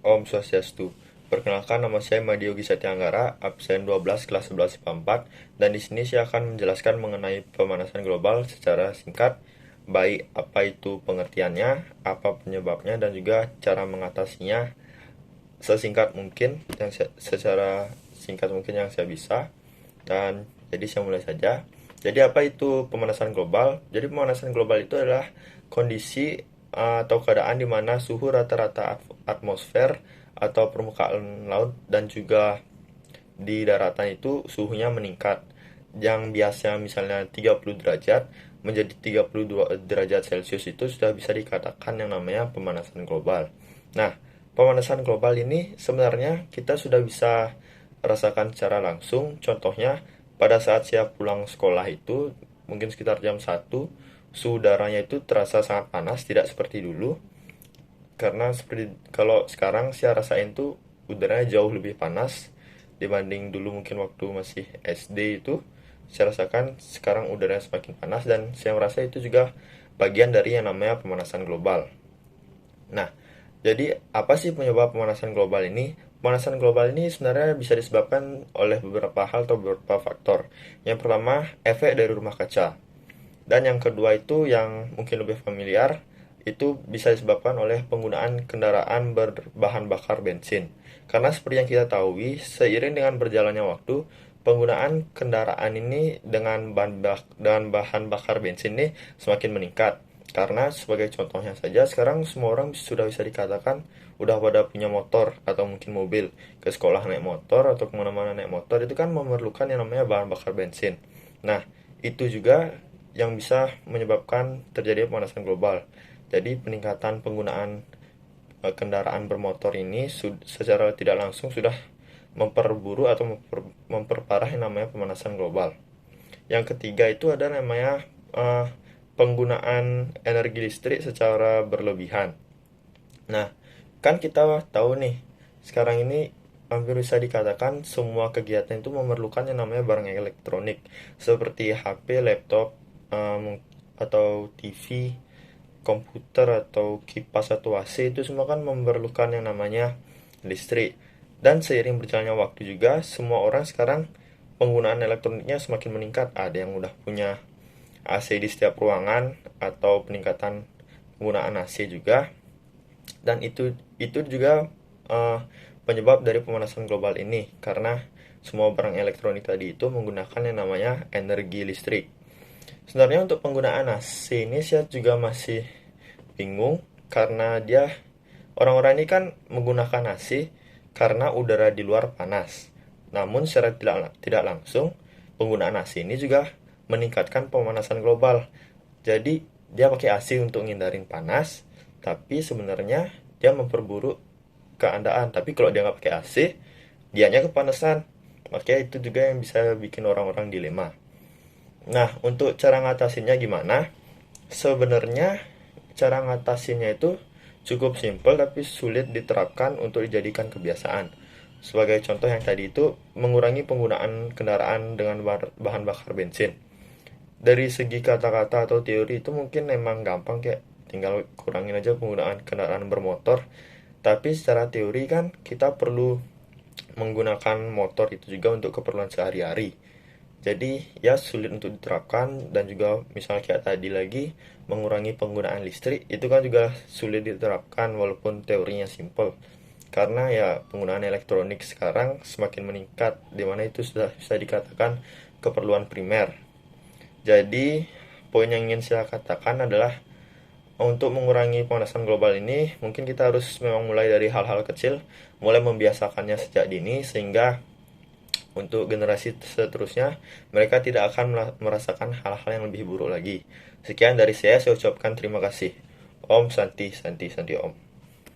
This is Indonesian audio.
Om Swastiastu. Perkenalkan, nama saya Madyogi Satyanggara, absen 12 kelas 11 IPA 4, dan di sini saya akan menjelaskan mengenai pemanasan global secara singkat, baik apa itu pengertiannya, apa penyebabnya, dan juga cara mengatasinya sesingkat mungkin, secara singkat mungkin yang saya bisa. Dan jadi saya mulai saja. Jadi apa itu pemanasan global? Jadi pemanasan global itu adalah kondisi atau keadaan di mana suhu rata-rata atmosfer atau permukaan laut dan juga di daratan itu suhunya meningkat. Yang biasa misalnya 30 derajat menjadi 32 derajat Celcius itu sudah bisa dikatakan yang namanya pemanasan global. Nah, pemanasan global ini sebenarnya kita sudah bisa rasakan secara langsung. Contohnya pada saat saya pulang sekolah itu mungkin sekitar jam 1, suhu udaranya itu terasa sangat panas, tidak seperti dulu. Karena seperti kalau sekarang saya rasain tuh udaranya jauh lebih panas dibanding dulu mungkin waktu masih SD itu. Saya rasakan sekarang udaranya semakin panas dan saya merasa itu juga bagian dari yang namanya pemanasan global. Nah, jadi apa sih penyebab pemanasan global ini? Pemanasan global ini sebenarnya bisa disebabkan oleh beberapa hal atau beberapa faktor. Yang pertama, efek dari rumah kaca. Dan yang kedua itu yang mungkin lebih familiar, itu bisa disebabkan oleh penggunaan kendaraan berbahan bakar bensin. Karena seperti yang kita tahu, seiring dengan berjalannya waktu, penggunaan kendaraan ini dengan bahan bakar bensin ini semakin meningkat. Karena sebagai contohnya saja, sekarang semua orang sudah bisa dikatakan udah pada punya motor atau mungkin mobil. Ke sekolah naik motor atau kemana-mana naik motor itu kan memerlukan yang namanya bahan bakar bensin. Nah, itu juga yang bisa menyebabkan terjadi pemanasan global. Jadi peningkatan penggunaan kendaraan bermotor ini secara tidak langsung sudah memperburu atau memperparah yang namanya pemanasan global. Yang ketiga itu ada namanya penggunaan energi listrik secara berlebihan. Nah, kan kita tahu nih, sekarang ini hampir bisa dikatakan semua kegiatan itu memerlukan yang namanya barang elektronik, seperti HP, laptop, atau TV, komputer, atau kipas atau AC, itu semua kan memerlukan yang namanya listrik. Dan seiring berjalannya waktu juga, semua orang sekarang penggunaan elektroniknya semakin meningkat. Ada yang udah punya AC di setiap ruangan atau peningkatan penggunaan AC juga. Dan itu juga penyebab dari pemanasan global ini, karena semua barang elektronik tadi itu menggunakan yang namanya energi listrik. Sebenarnya untuk penggunaan AC ini saya juga masih bingung, karena orang-orang ini kan menggunakan AC karena udara di luar panas. Namun secara tidak langsung penggunaan AC ini juga meningkatkan pemanasan global. Jadi dia pakai AC untuk ngindarin panas, tapi sebenarnya dia memperburuk keadaan. Tapi kalau dia nggak pakai AC, dianya kepanasan. Makanya itu juga yang bisa bikin orang-orang dilema. Nah, untuk cara ngatasinnya gimana? Sebenarnya cara ngatasinnya itu cukup simpel tapi sulit diterapkan untuk dijadikan kebiasaan. Sebagai contoh yang tadi itu, mengurangi penggunaan kendaraan dengan bahan bakar bensin. Dari segi kata-kata atau teori itu mungkin memang gampang, kayak tinggal kurangin aja penggunaan kendaraan bermotor. Tapi secara teori kan kita perlu menggunakan motor itu juga untuk keperluan sehari-hari. Jadi ya sulit untuk diterapkan, dan juga misalnya kayak tadi lagi mengurangi penggunaan listrik itu kan juga sulit diterapkan walaupun teorinya simple. Karena ya penggunaan elektronik sekarang semakin meningkat, dimana itu sudah bisa dikatakan keperluan primer. Jadi poin yang ingin saya katakan adalah untuk mengurangi pemanasan global ini mungkin kita harus memang mulai dari hal-hal kecil, mulai membiasakannya sejak dini, sehingga untuk generasi seterusnya mereka tidak akan merasakan hal-hal yang lebih buruk lagi. Sekian dari saya ucapkan terima kasih. Om Santi Santi Santi Om.